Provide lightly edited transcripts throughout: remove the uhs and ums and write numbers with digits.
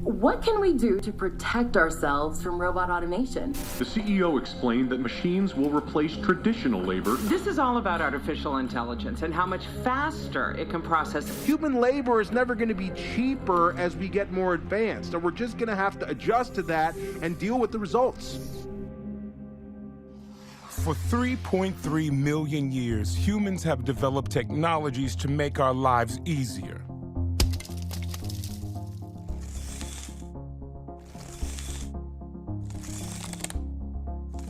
What can we do to protect ourselves from robot automation? The CEO explained that machines will replace traditional labor. This is all about artificial intelligence and how much faster it can process. Human labor is never going to be cheaper as we get more advanced, and we're just going to have to adjust to that and deal with the results. For 3.3 million years, humans have developed technologies to make our lives easier.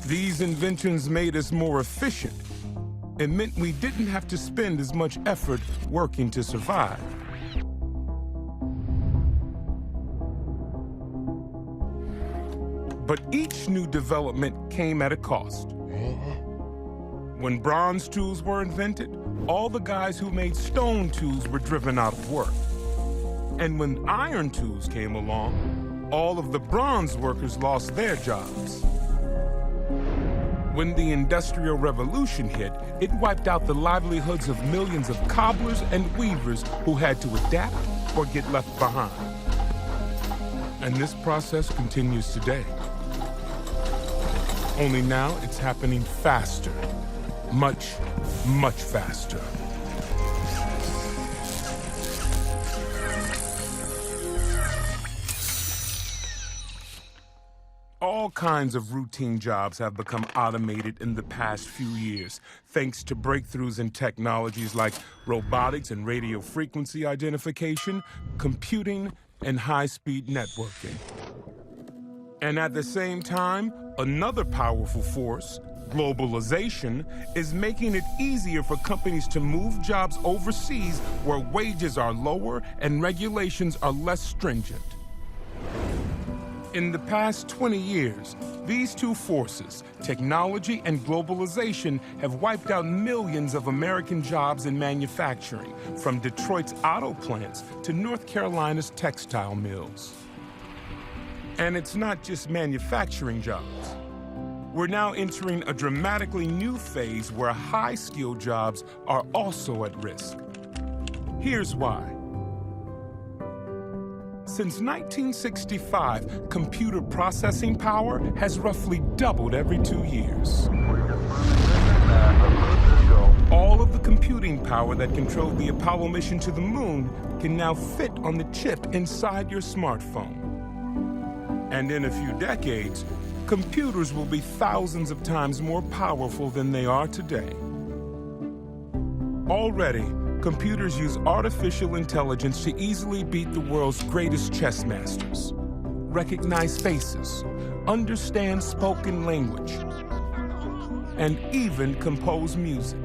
These inventions made us more efficient. It meant we didn't have to spend as much effort working to survive. But each new development came at a cost. When bronze tools were invented, all the guys who made stone tools were driven out of work. And when iron tools came along, all of the bronze workers lost their jobs. When the Industrial Revolution hit, it wiped out the livelihoods of millions of cobblers and weavers who had to adapt or get left behind. And this process continues today. Only now it's happening faster. Much, much faster. All kinds of routine jobs have become automated in the past few years, thanks to breakthroughs in technologies like robotics and radio frequency identification, computing, and high-speed networking. And at the same time, another powerful force, globalization, is making it easier for companies to move jobs overseas where wages are lower and regulations are less stringent. In the past 20 years, these two forces, technology and globalization, have wiped out millions of American jobs in manufacturing, from Detroit's auto plants to North Carolina's textile mills. And it's not just manufacturing jobs. We're now entering a dramatically new phase where high-skilled jobs are also at risk. Here's why. Since 1965, computer processing power has roughly doubled every 2 years. All of the computing power that controlled the Apollo mission to the moon can now fit on the chip inside your smartphone. And in a few decades, computers will be thousands of times more powerful than they are today. Already, computers use artificial intelligence to easily beat the world's greatest chess masters, recognize faces, understand spoken language, and even compose music.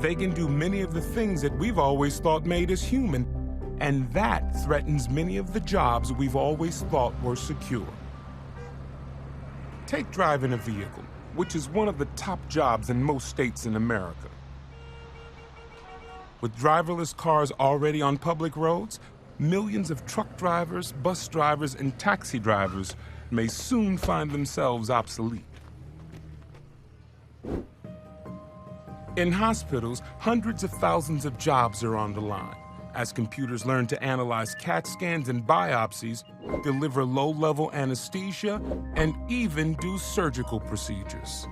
They can do many of the things that we've always thought made us human, and that threatens many of the jobs we've always thought were secure. Take driving a vehicle, which is one of the top jobs in most states in America. With driverless cars already on public roads, millions of truck drivers, bus drivers, and taxi drivers may soon find themselves obsolete. In hospitals, hundreds of thousands of jobs are on the line, as computers learn to analyze CAT scans and biopsies, deliver low-level anesthesia, and even do surgical procedures.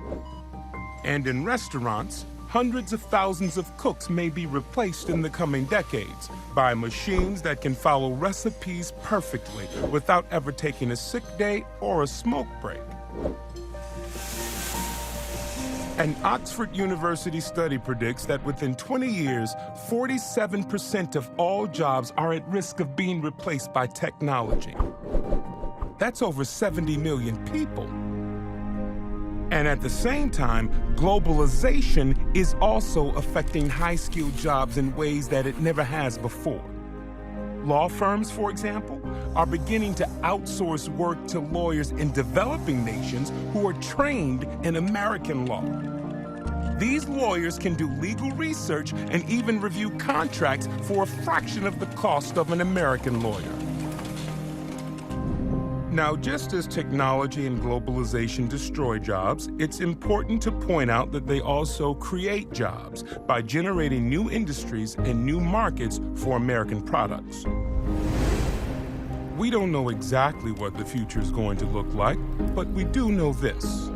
And in restaurants, hundreds of thousands of cooks may be replaced in the coming decades by machines that can follow recipes perfectly without ever taking a sick day or a smoke break. An Oxford University study predicts that within 20 years, 47% of all jobs are at risk of being replaced by technology. That's over 70 million people. And at the same time, globalization is also affecting high-skilled jobs in ways that it never has before. Law firms, for example, are beginning to outsource work to lawyers in developing nations who are trained in American law. These lawyers can do legal research and even review contracts for a fraction of the cost of an American lawyer. Now, just as technology and globalization destroy jobs, it's important to point out that they also create jobs by generating new industries and new markets for American products. We don't know exactly what the future is going to look like, but we do know this.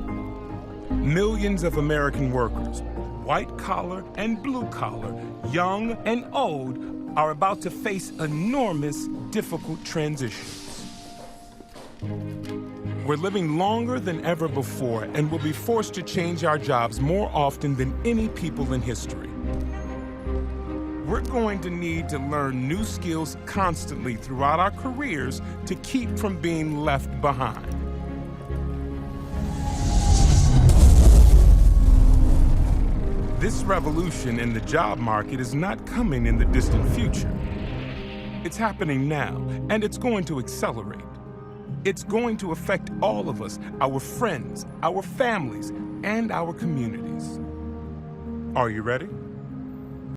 Millions of American workers, white collar and blue collar, young and old, are about to face enormous, difficult transitions. We're living longer than ever before and will be forced to change our jobs more often than any people in history. We're going to need to learn new skills constantly throughout our careers to keep from being left behind. This revolution in the job market is not coming in the distant future. It's happening now, and it's going to accelerate. It's going to affect all of us, our friends, our families, and our communities. Are you ready?